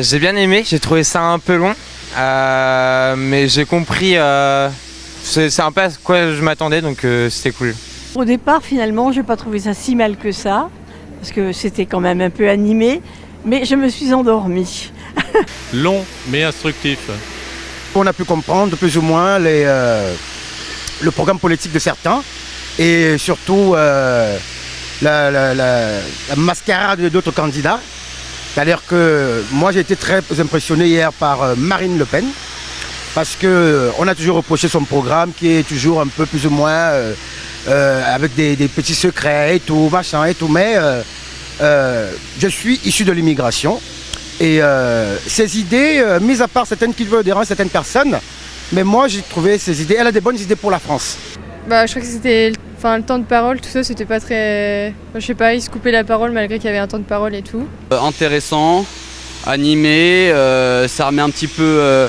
J'ai bien aimé, j'ai trouvé ça un peu long, mais j'ai compris, c'est un peu à quoi je m'attendais, donc c'était cool. Au départ, finalement, je n'ai pas trouvé ça si mal que ça, parce que c'était quand même un peu animé, mais je me suis endormie. Long mais instructif. On a pu comprendre plus ou moins le programme politique de certains et surtout la mascarade d'autres candidats. C'est-à-dire que moi j'ai été très impressionné hier par Marine Le Pen parce qu'on a toujours reproché son programme qui est toujours un peu plus ou moins avec des petits secrets et tout, machin et tout, mais je suis issu de l'immigration. Et ces idées, mis à part certaines qui veulent déranger certaines personnes, mais moi j'ai trouvé ces idées, elle a des bonnes idées pour la France. Je crois que c'était le temps de parole, tout ça, c'était pas très... je sais pas, il se coupait la parole malgré qu'il y avait un temps de parole et tout. Intéressant, animé, ça remet un petit peu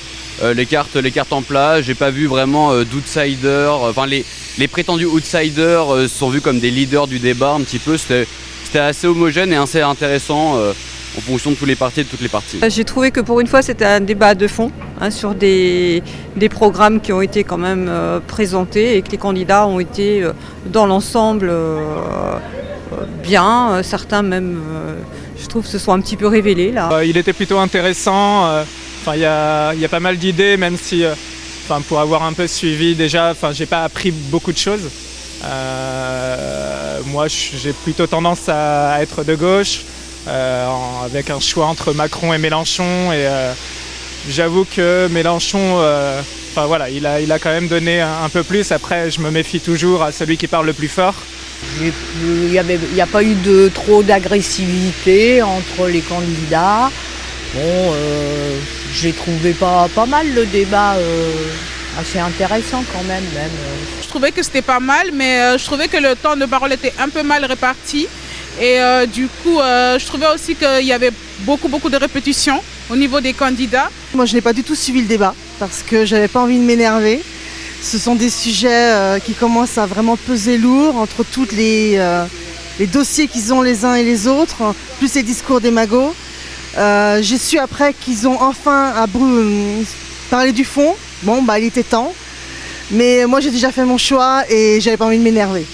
les cartes en plat. J'ai pas vu vraiment d'outsiders, enfin les prétendus outsiders sont vus comme des leaders du débat un petit peu. C'était assez homogène et assez intéressant. En fonction de tous les partis et de toutes les parties. J'ai trouvé que pour une fois c'était un débat de fond sur des programmes qui ont été quand même présentés et que les candidats ont été dans l'ensemble bien, certains même je trouve se sont un petit peu révélés là. Il était plutôt intéressant, il y a pas mal d'idées même si pour avoir un peu suivi déjà, j'ai pas appris beaucoup de choses. Moi j'ai plutôt tendance à être de gauche. Avec un choix entre Macron et Mélenchon et j'avoue que Mélenchon il a quand même donné un peu plus. Après je me méfie toujours à celui qui parle le plus fort. Il n'y a pas eu trop d'agressivité entre les candidats. J'ai trouvé pas mal le débat, assez intéressant quand même. Je trouvais que c'était pas mal, mais je trouvais que le temps de parole était un peu mal réparti. Et du coup, je trouvais aussi qu'il y avait beaucoup de répétitions au niveau des candidats. Moi, je n'ai pas du tout suivi le débat parce que j'avais pas envie de m'énerver. Ce sont des sujets qui commencent à vraiment peser lourd entre tous les dossiers qu'ils ont les uns et les autres, plus les discours des magots. J'ai su après qu'ils ont enfin parlé du fond. Il était temps. Mais moi, j'ai déjà fait mon choix et j'avais pas envie de m'énerver.